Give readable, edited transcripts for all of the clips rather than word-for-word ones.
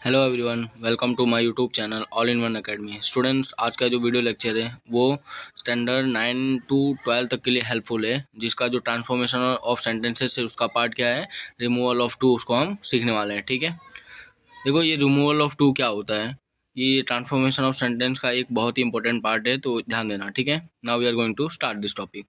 Hello everyone, welcome to my YouTube channel all in one academy. Students, आज का जो video lecture है वो स्टैंडर्ड 9 टू 12 तक के लिए हेल्पफुल है, जिसका जो ट्रांसफॉर्मेशन ऑफ सेंटेंसेस है उसका पार्ट क्या है, रिमूवल ऑफ टू, उसको हम सीखने वाले हैं। ठीक है, देखो ये रिमूवल ऑफ टू क्या होता है, ये ट्रांसफॉर्मेशन ऑफ सेंटेंस का एक बहुत ही इंपॉर्टेंट पार्ट है, तो ध्यान देना। ठीक है, now we are going to start this topic.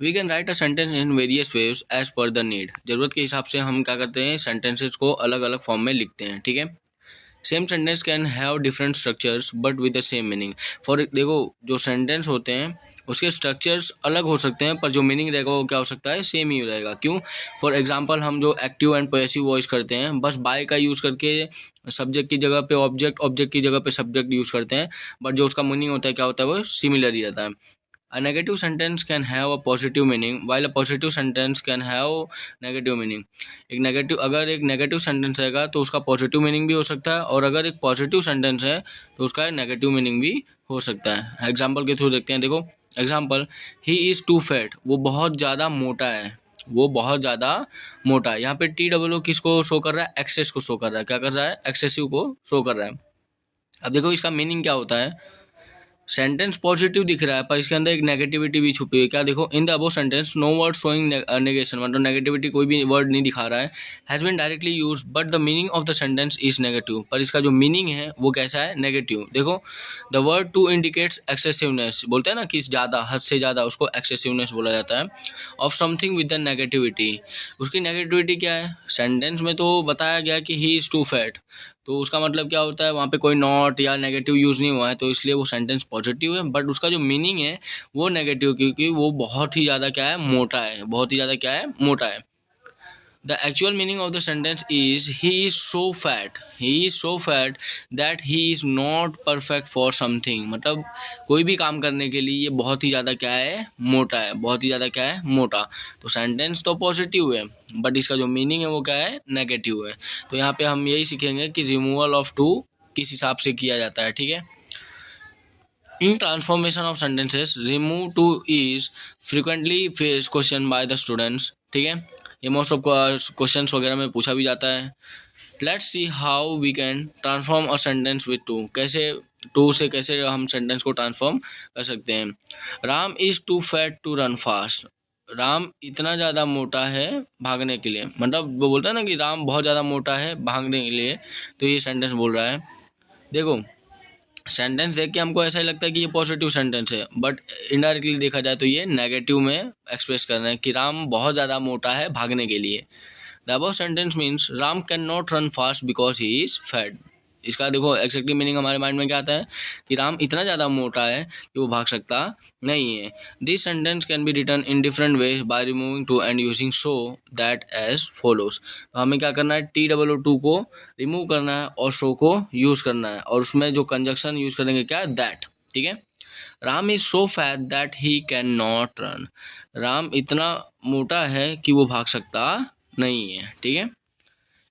We can write a sentence in various ways as per the need. जरूरत के हिसाब से हम क्या करते हैं, सेंटेंसेस को अलग अलग फॉर्म में लिखते हैं। ठीक है, same sentence can have different structures but with the same meaning. For देखो, जो सेंटेंस होते हैं उसके स्ट्रक्चर्स अलग हो सकते हैं, पर जो मीनिंग रहेगा वो क्या हो सकता है, सेम ही रहेगा। क्यों? फॉर एग्जांपल, हम जो एक्टिव एंड पॉसेसिव वॉइस करते हैं, बस बाय का यूज़ करके सब्जेक्ट की जगह पे ऑब्जेक्ट, ऑब्जेक्ट की जगह पे सब्जेक्ट यूज़ करते हैं, बट जो उसका मीनिंग होता है क्या होता है, वो सिमिलर ही रहता है। A negative sentence can have a positive meaning while a positive sentence can have negative meaning। अगर एक नेगेटिव सेंटेंस रहेगा तो उसका पॉजिटिव मीनिंग भी हो सकता है, और अगर एक पॉजिटिव सेंटेंस है तो उसका नेगेटिव मीनिंग भी हो सकता है। एग्जाम्पल के थ्रू देखते हैं। देखो example, he is too fat, वो बहुत ज़्यादा मोटा है, वो बहुत ज़्यादा मोटा है। यहाँ पे TWO किसको शो कर रहा है, एक्सेस को शो कर रहा है। क्या कर रहा है, एक्सेसिव को शो कर रहा है। अब देखो इसका मीनिंग क्या होता है, सेंटेंस पॉजिटिव दिख रहा है पर इसके अंदर एक नेगेटिविटी भी छुपी हुई है। क्या देखो, in the above sentence no word showing negation, मतलब नेगेटिविटी कोई भी वर्ड नहीं दिखा रहा है, has been directly use but the meaning of the sentence is negative, पर इसका जो मीनिंग है वो कैसा है, नेगेटिव। देखो, the word to indicates excessiveness, बोलते हैं ना कि ज़्यादा, हद से ज़्यादा, उसको एक्सेसिवनेस बोला जाता है। Of something with the negativity, उसकी नेगेटिविटी क्या है, सेंटेंस में तो बताया गया कि ही इज़ टू फैट, तो उसका मतलब क्या होता है, वहाँ पे कोई नॉट या नेगेटिव यूज़ नहीं हुआ है, तो इसलिए वो सेंटेंस पॉजिटिव है, बट उसका जो मीनिंग है वो नेगेटिव, क्योंकि वो बहुत ही ज़्यादा क्या है, मोटा है, बहुत ही ज़्यादा क्या है, मोटा है। The actual meaning of the sentence is he is so fat, he is so fat that he is not perfect for something। मतलब कोई भी काम करने के लिए ये बहुत ही ज़्यादा क्या है, मोटा है, बहुत ही ज़्यादा क्या है, मोटा। तो सेंटेंस तो पॉजिटिव है बट इसका जो मीनिंग है वो क्या है, नेगेटिव है। तो यहाँ पे हम यही सीखेंगे कि रिमूवल ऑफ टू किस हिसाब से किया जाता है। ठीक है, in transformation of sentences remove to is frequently face question by the students. ठीक है, ये मोस्ट ऑफ क्वेश्चन वगैरह में पूछा भी जाता है। Let's see how we can transform a sentence with too. कैसे, टू से कैसे हम सेंटेंस को ट्रांसफॉर्म कर सकते हैं। Ram is too fat to run fast, Ram इतना ज़्यादा मोटा है भागने के लिए, मतलब वो बोलता है ना कि राम बहुत ज़्यादा मोटा है भागने के लिए, तो ये सेंटेंस बोल रहा है। देखो, सेंटेंस देख के हमको ऐसा ही लगता है कि ये पॉजिटिव सेंटेंस है, बट इनडायरेक्टली देखा जाए तो ये नेगेटिव में एक्सप्रेस कर रहे हैं कि राम बहुत ज़्यादा मोटा है भागने के लिए। The above sentence means Ram can not run fast because he is fat. इसका देखो एक्जैक्टली मीनिंग हमारे माइंड में क्या आता है कि राम इतना ज़्यादा मोटा है कि वो भाग सकता नहीं है। This sentence can be written in different way by removing too and using so that as follows. तो हमें क्या करना है, TWO को रिमूव करना है और सो को यूज़ करना है, और उसमें जो कंजक्शन यूज़ करेंगे क्या, दैट। ठीक है, Ram is so fat that he can not run, Ram इतना मोटा है कि वो भाग सकता नहीं है। ठीक है,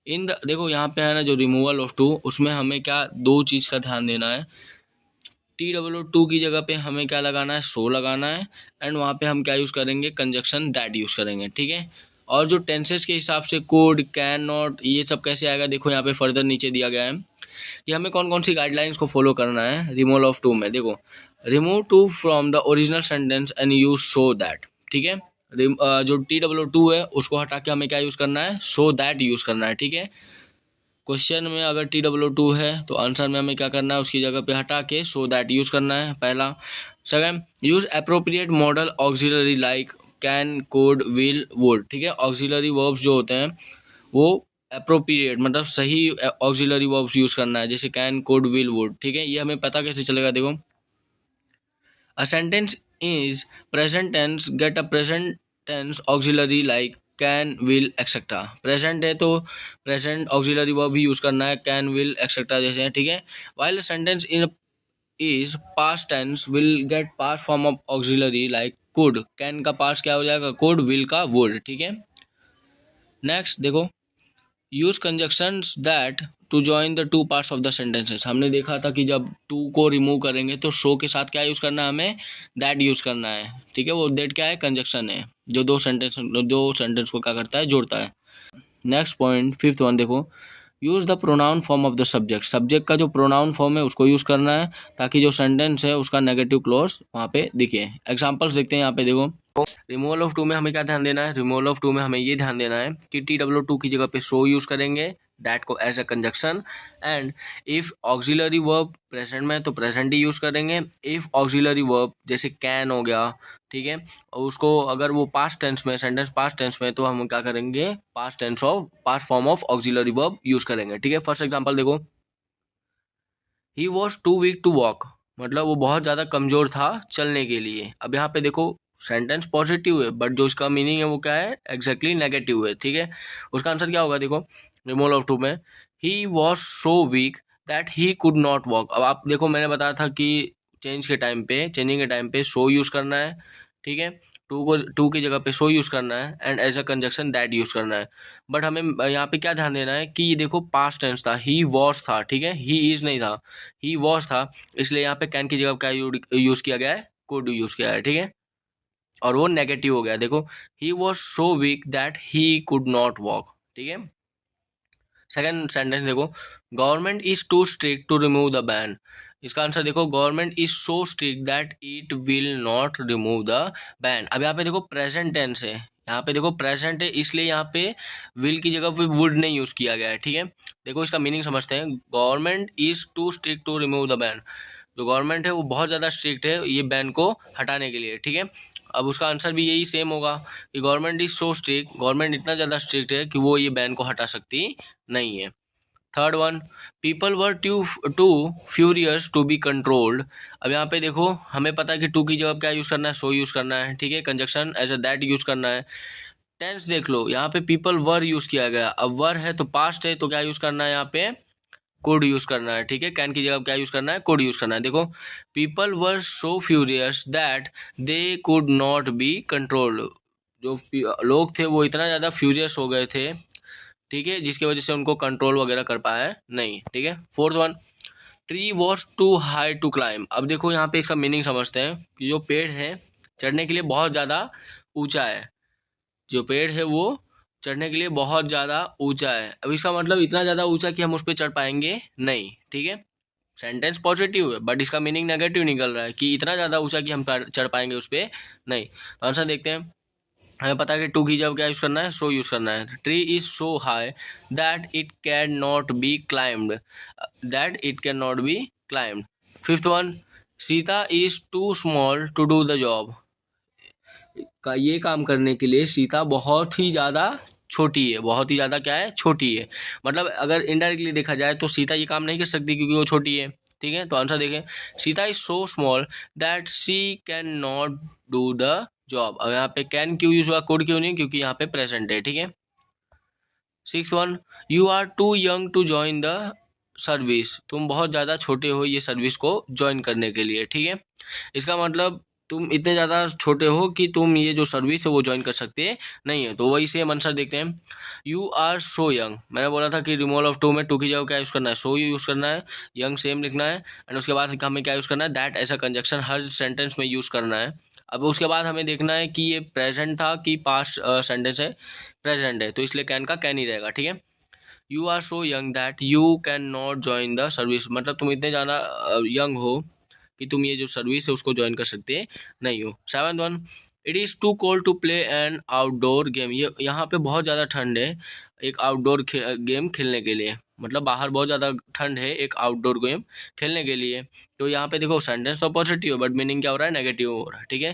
इन द देखो यहाँ पे है ना जो रिमूवल ऑफ टू, उसमें हमें क्या, दो चीज़ का ध्यान देना है। TWO की जगह पे हमें क्या लगाना है, सो लगाना है, एंड वहाँ पे हम क्या यूज़ करेंगे, कंजक्शन दैट यूज़ करेंगे। ठीक है, और जो टेंसेस के हिसाब से कोड, कैन नॉट, ये सब कैसे आएगा, देखो यहाँ पे फर्दर नीचे दिया गया है कि हमें कौन कौन सी गाइडलाइंस को फॉलो करना है रिमूवल ऑफ टू में। देखो, remove too from the original sentence and use so that. ठीक है, जो TWO है उसको हटा के हमें क्या यूज़ करना है, सो दैट यूज़ करना है। ठीक है, क्वेश्चन में अगर TWO है तो आंसर में हमें क्या करना है, उसकी जगह पे हटा के सो दैट यूज़ करना है, पहला। Second, use appropriate model auxiliary like can, code, will, would. ठीक है, ऑक्सिलरी वर्ब्स जो होते हैं वो अप्रोप्रिएट, मतलब सही ऑक्सिलरी वर्ब्स यूज़ करना है, जैसे कैन, कोड, विल, वुड। ठीक है, ये हमें पता कैसे चलेगा, देखो, a sentence is present tense, get a present tense auxiliary like can, will, etcetera. Present है तो प्रेजेंट ऑक्सिलरी वर्ब भी यूज़ करना है, कैन, विल, एक्सेट्रा जैसे हैं। ठीक है, while sentence in is past tense will get past form of auxiliary like could, can का पास्ट क्या हो जाएगा, कुड, विल का वुड। ठीक है, नेक्स्ट देखो, use conjunctions that to join the two parts of the sentences. हमने देखा था कि जब टू को रिमूव करेंगे तो शो के साथ क्या यूज़ करना है, हमें दैट यूज़ करना है। ठीक है, वो दैट क्या है, कंजक्शन है, जो दो सेंटेंस को क्या करता है, जोड़ता है। नेक्स्ट पॉइंट, फिफ्थ वन देखो, use the pronoun form of the subject, subject का जो प्रोनाउन फॉर्म है उसको यूज़ करना है ताकि जो सेंटेंस है उसका नेगेटिव क्लॉज वहाँ पे दिखे। एग्जांपल्स देखते हैं यहाँ पे, देखो रिमूवल ऑफ टू में हमें क्या ध्यान देना है, रिमूवल ऑफ टू में हमें ये ध्यान देना है कि TW2 की जगह पे सो यूज़ करेंगे, दैट को as a conjunction. And if auxiliary verb present में तो प्रेजेंट ही यूज़ करेंगे। इफ़ ऑक्सिलरी वर्ब जैसे कैन हो गया, ठीक है, और उसको अगर वो पास्ट टेंस में, सेंटेंस पास्ट टेंस में, तो हम क्या करेंगे, past form of auxiliary verb use करेंगे, ठीक है। फर्स्ट एग्जांपल देखो, he was too weak to walk, मतलब वो बहुत ज़्यादा कमज़ोर था चलने के लिए। अब यहाँ पे देखो सेंटेंस पॉजिटिव है बट जो इसका मीनिंग है वो क्या है, एग्जैक्टली नेगेटिव है, ठीक है। उसका आंसर क्या होगा, देखो रिमूवल ऑफ टू में ही was so weak that he could not walk. अब आप देखो मैंने बताया था कि चेंजिंग के टाइम पे सो यूज़ करना है, ठीक है। टू की जगह पे सो यूज़ करना है and as a conjunction that use करना है। बट हमें यहाँ पे क्या ध्यान देना है कि ये देखो पास्ट टेंस था, ही वॉज था, ठीक है, ही इज नहीं था, ही वॉज था, इसलिए यहाँ पे कैन की जगह क्या यूज़ किया गया है, कुड यूज़ किया है, ठीक है, और वो नेगेटिव हो गया। देखो he was so weak that he could not walk, ठीक है। सेकेंड सेंटेंस देखो, government is too strict to remove the ban. इसका आंसर देखो, government is so strict that it will not remove the ban. अब यहाँ पे देखो present tense है, यहाँ पे देखो प्रेजेंट है, इसलिए यहाँ पे विल की जगह पे वुड नहीं यूज किया गया है, ठीक है। देखो इसका मीनिंग समझते हैं, government is too strict to remove the ban, जो गवर्नमेंट है वो बहुत ज़्यादा स्ट्रिक्ट है ये बैन को हटाने के लिए, ठीक है। अब उसका आंसर भी यही सेम होगा कि government is so strict, government इतना ज़्यादा स्ट्रिक्ट है कि वो ये बैन को हटा सकती नहीं है। Third one, people were too furious to be controlled. अब यहाँ पे देखो हमें पता है कि टू की जगह क्या यूज़ करना है, सो यूज़ करना है, ठीक है, conjunction as a that use करना है। टेंस देख लो, यहाँ पे पीपल वर यूज़ किया गया, अब वर है तो पास्ट है तो क्या यूज़ करना है, यहाँ पे कुड यूज़ करना है, ठीक है। कैन की जगह क्या यूज़ करना है, कुड यूज़ करना है। देखो people were so furious that they could not be controlled, जो लोग थे वो इतना ज़्यादा फ्यूरियस हो गए थे, ठीक है, जिसकी वजह से उनको कंट्रोल वगैरह कर पाया नहीं, ठीक है। Fourth one, tree was too high to climb. अब देखो यहाँ पे इसका मीनिंग समझते हैं कि जो पेड़ है चढ़ने के लिए बहुत ज़्यादा ऊंचा है, जो पेड़ है वो चढ़ने के लिए बहुत ज़्यादा ऊंचा है। अब इसका मतलब इतना ज़्यादा ऊंचा कि हम उस पर चढ़ पाएंगे नहीं, ठीक है। सेंटेंस पॉजिटिव है बट इसका मीनिंग नेगेटिव निकल रहा है कि इतना ज़्यादा ऊंचा कि हम चढ़ पाएंगे उस पर नहीं। तो आंसर देखते हैं, हमें पता है कि टू की जब क्या यूज़ करना है, सो यूज़ करना है। Tree is so high that it can not be climbed, fifth one, Sita is too small to do the job. का ये काम करने के लिए सीता बहुत ही ज़्यादा छोटी है, बहुत ही ज़्यादा क्या है, छोटी है। मतलब अगर इनडायरेक्टली देखा जाए तो सीता ये काम नहीं कर सकती क्योंकि वो छोटी है, ठीक है। तो आंसर देखें, Sita is so small that she can not do the job. अब यहाँ पे कैन क्यों यूज हुआ, कुड क्यों नहीं, क्योंकि यहाँ पे प्रेजेंट है, ठीक है। Six one, you are too young to join the service. तुम बहुत ज़्यादा छोटे हो ये सर्विस को ज्वाइन करने के लिए, ठीक है। इसका मतलब तुम इतने ज़्यादा छोटे हो कि तुम ये जो सर्विस है वो ज्वाइन कर सकते नहीं है। तो वही सेम आंसर देखते हैं, यू आर सो यंग। मैंने बोला था कि रिमूवल ऑफ टू में टू की जगह क्या यूज़ करना है, सो यूज़ करना है, यंग सेम लिखना है, एंड उसके बाद हमें क्या यूज़ करना है, दैट ऐसा कंजक्शन हर सेंटेंस में यूज़ करना है। अब उसके बाद हमें देखना है कि ये प्रेजेंट था कि पास्ट सेंटेंस है, प्रेजेंट है, तो इसलिए कैन का कैन ही रहेगा, ठीक है। You are so young that you can not join the service, मतलब तुम इतने ज़्यादा यंग हो कि तुम ये जो सर्विस है उसको ज्वाइन कर सकते नहीं हो। Seventh one, it is too cold to play an outdoor game. ये यहाँ पे बहुत ज़्यादा ठंड है एक आउटडोर गेम खेलने के लिए, मतलब बाहर बहुत ज़्यादा ठंड है एक आउटडोर गेम खेलने के लिए। तो यहाँ पे देखो सेंटेंस तो पॉजिटिव है बट मीनिंग क्या हो रहा है, नेगेटिव हो रहा है, ठीक है।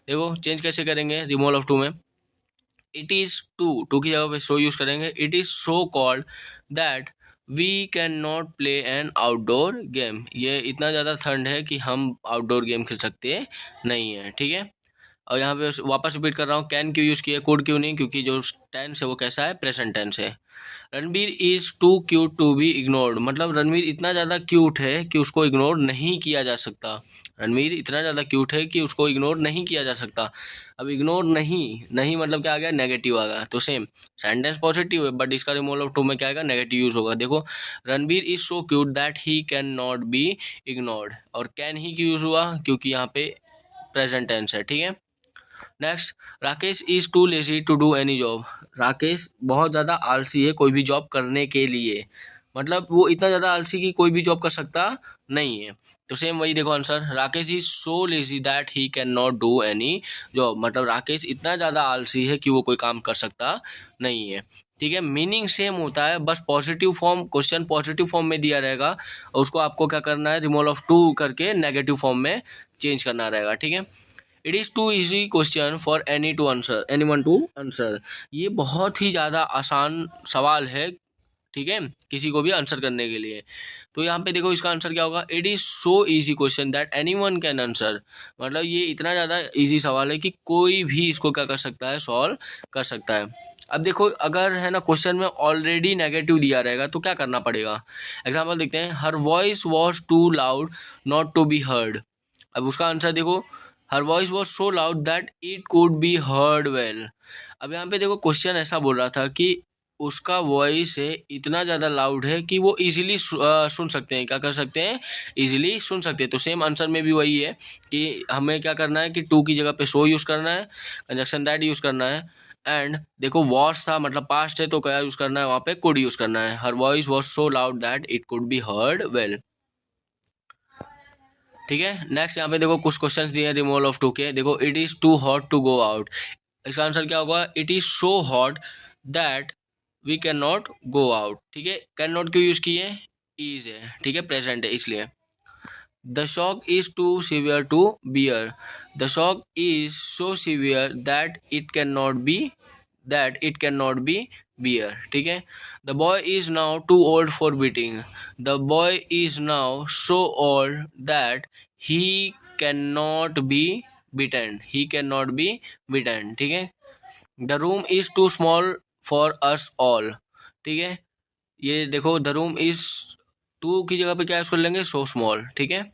देखो चेंज कैसे करेंगे रिमूवल ऑफ टू में, इट इज़ टू की जगह पे सो यूज़ करेंगे, it is so cold that we can not play an outdoor game. ये इतना ज़्यादा ठंड है कि हम आउटडोर गेम खेल सकते नहीं है, ठीक है। और यहाँ पे वापस रिपीट कर रहा हूँ, कैन क्यों यूज़ किया, कुड क्यों नहीं, क्योंकि जो टेंस है वो कैसा है, प्रेजेंट टेंस है। Ranbir is too cute to be ignored, मतलब रणबीर इतना ज़्यादा क्यूट है कि उसको इग्नोर नहीं किया जा सकता। रणबीर इतना ज़्यादा क्यूट है कि उसको इग्नोर नहीं किया जा सकता। अब इग्नोर नहीं मतलब क्या आ गया, नेगेटिव आ गया। तो सेम सेंटेंस पॉजिटिव है बट इसका रिमूवल ऑफ टू में क्या आएगा, नेगेटिव यूज होगा। देखो Ranbir is so cute that he can not be ignored, और कैन ही क्यों यूज हुआ, क्योंकि यहाँ पे प्रेजेंट टेंस है, ठीक है। Next, Rakesh is too lazy to do any job. Rakesh बहुत ज़्यादा आलसी है कोई भी जॉब करने के लिए। मतलब वो इतना ज़्यादा आलसी कि कोई भी जॉब कर सकता नहीं है। तो सेम वही देखो answer, Rakesh is so lazy that he can not do any job. मतलब राकेश इतना ज़्यादा आलसी है कि वो कोई काम कर सकता नहीं है। ठीक है, मीनिंग सेम होता है, बस positive form, question positive form में दिया रहेगा और उसको आपको क्या करना है, रिमूवल ऑफ टू करके नेगेटिव फॉर्म में चेंज करना रहेगा। ठीक है, it is too easy question for anyone to answer. ये बहुत ही ज़्यादा आसान सवाल है, ठीक है, किसी को भी आंसर करने के लिए। तो यहाँ पे देखो इसका आंसर क्या होगा, it is so easy question that anyone can answer. मतलब ये इतना ज़्यादा इजी सवाल है कि कोई भी इसको क्या कर सकता है, सॉल्व कर सकता है। अब देखो अगर है ना क्वेश्चन में ऑलरेडी नेगेटिव दिया रहेगा तो क्या करना पड़ेगा। एग्जाम्पल देखते हैं, her voice was too loud not to be heard. अब उसका आंसर देखो, her voice was so loud that it could be heard well. अब यहाँ पे देखो क्वेश्चन ऐसा बोल रहा था कि उसका वॉइस है इतना ज़्यादा लाउड है कि वो इजीली सुन सकते हैं, क्या कर सकते हैं, इजीली सुन सकते हैं। तो सेम आंसर में भी वही है कि हमें क्या करना है कि टू की जगह पे सो यूज़ करना है, कंजक्शन दैट यूज़ करना है। एंड देखो वॉस था मतलब पास्ट है तो क्या यूज़ करना है, वहाँ पे कुड यूज़ करना है। हर voice was so loud that it could be heard well. ठीक है, नेक्स्ट यहाँ पे देखो कुछ क्वेश्चंस दिए हैं रिमूवल ऑफ टू के। देखो it is too hot to go out, इसका आंसर क्या होगा, it is so hot that we can not go out. ठीक है, कैन नॉट क्यों यूज़ किए, इज है, ठीक है, प्रेजेंट है इसलिए। The shock is too severe to bear, the shock is so severe that it can not be bear. ठीक है, the boy is now too old for beating, the boy is now so old that he can not be beaten, he can not be beaten. ठीक है, the room is too small for us all. ठीक है, ये देखो the room is to की जगह पे क्या यूज कर लेंगे, सो स्मॉल। ठीक है,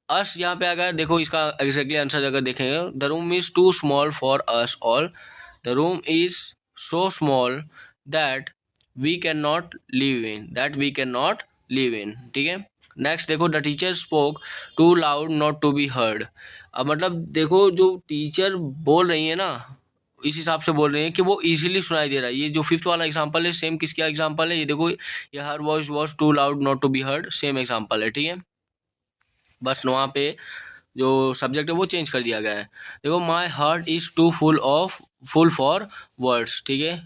अस यहाँ पे अगर देखो इसका एग्जैक्टली आंसर अगर देखेंगे, the room is too small for us all, the room is so small that we can not live in, ठीक है। नेक्स्ट देखो, the teacher spoke too loud not to be heard. अब मतलब देखो जो teacher बोल रही है ना, इस हिसाब से बोल रहे हैं कि वो इजीली सुनाई दे रहा है। ये जो फिफ्थ वाला एग्जांपल है सेम किसका एग्जांपल है, ये देखो, ये her voice was too loud not to be heard, same example है। ठीक है, बस वहाँ पे जो सब्जेक्ट है वो चेंज कर दिया गया है। देखो, my heart is too full for words. ठीक है,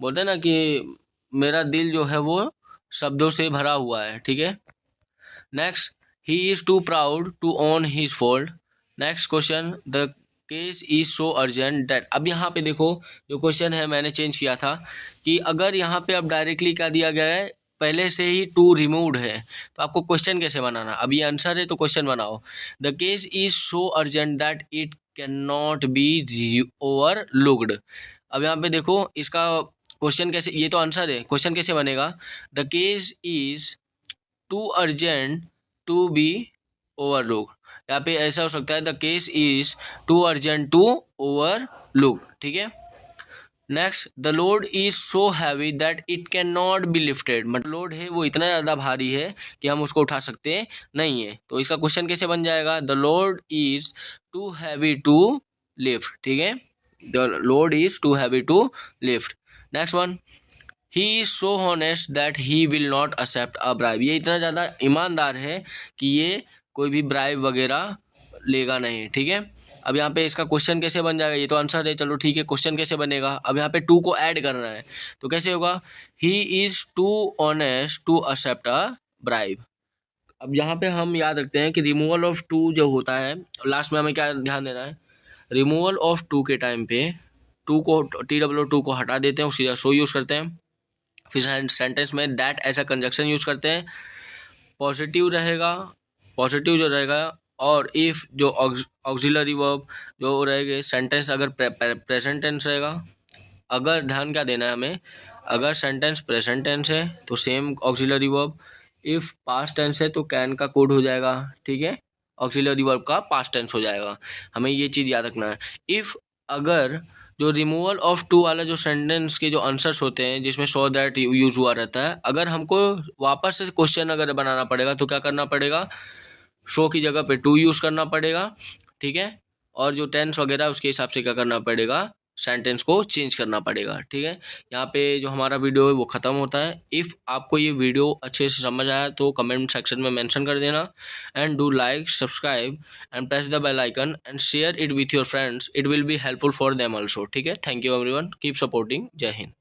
बोलते हैं ना कि मेरा दिल जो है वो शब्दों से भरा हुआ है। ठीक है, next, he is too proud to own his fault. Next question, the case is so urgent that. अब यहाँ पे देखो जो क्वेश्चन है मैंने चेंज किया था कि अगर यहाँ पे अब डायरेक्टली क्या दिया गया है, पहले से ही टू रिमूव्ड है, तो आपको क्वेश्चन कैसे बनाना। अब ये आंसर है तो क्वेश्चन बनाओ, the case is so urgent that it can not B overlooked. अब यहाँ पे देखो इसका क्वेश्चन कैसे, ये तो आंसर है, क्वेश्चन कैसे बनेगा, the case is too urgent to be overlook. यहाँ पे ऐसा हो सकता है, the case is too urgent to overlook. ठीक है, next, the load is so heavy that it can not be lifted. मतलब लोड है वो इतना ज़्यादा भारी है कि हम उसको उठा सकते नहीं है। तो इसका क्वेश्चन कैसे बन जाएगा, the load is too heavy to lift. ठीक है, the load is too heavy to lift. Next one, he is so honest that he will not accept a bribe. ये इतना ज़्यादा ईमानदार है कि ये कोई भी ब्राइब वगैरह लेगा नहीं। ठीक है, अब यहाँ पे इसका क्वेश्चन कैसे बन जाएगा, ये तो आंसर है, चलो ठीक है, क्वेश्चन कैसे बनेगा। अब यहाँ पे टू को ऐड करना है तो कैसे होगा, he is too honest to accept a bribe. अब यहाँ पे हम याद रखते हैं कि रिमूवल ऑफ टू जो होता है, लास्ट में हमें क्या ध्यान देना है, रिमूवल ऑफ टू के टाइम पे टू को TW2 को हटा देते हैं, उसकी जगह सो यूज़ करते हैं। फिर सेंटेंस में दैट ऐसा कंजक्शन यूज़ करते हैं, पॉजिटिव रहेगा, पॉजिटिव जो रहेगा, और इफ़ जो ऑक्सिलरी वर्ब जो रहेगा, सेंटेंस अगर प्रेजेंट टेंस रहेगा, अगर ध्यान क्या देना है हमें, अगर सेंटेंस प्रेजेंट टेंस है तो same auxiliary verb, if past tense है तो कैन का कोड हो जाएगा। ठीक है, ऑक्सिलरी वर्ब का पास्ट टेंस हो जाएगा, हमें ये चीज़ याद रखना है। इफ़ अगर जो रिमूवल ऑफ टू वाला जो सेंटेंस के जो आंसर्स होते हैं जिसमें सो दैट यूज हुआ रहता है, अगर हमको वापस से क्वेश्चन अगर बनाना पड़ेगा तो क्या करना पड़ेगा, शो की जगह पे टू यूज़ करना पड़ेगा। ठीक है, और जो टेंस वगैरह उसके हिसाब से क्या करना पड़ेगा, सेंटेंस को चेंज करना पड़ेगा। ठीक है, यहाँ पे जो हमारा वीडियो है वो ख़त्म होता है। इफ़ आपको ये वीडियो अच्छे से समझ आया तो कमेंट सेक्शन में मेंशन कर देना, and do like, subscribe and press the bell icon and share it with your friends, it will be helpful for them also. ठीक है, thank you everyone, keep supporting, जय हिंद।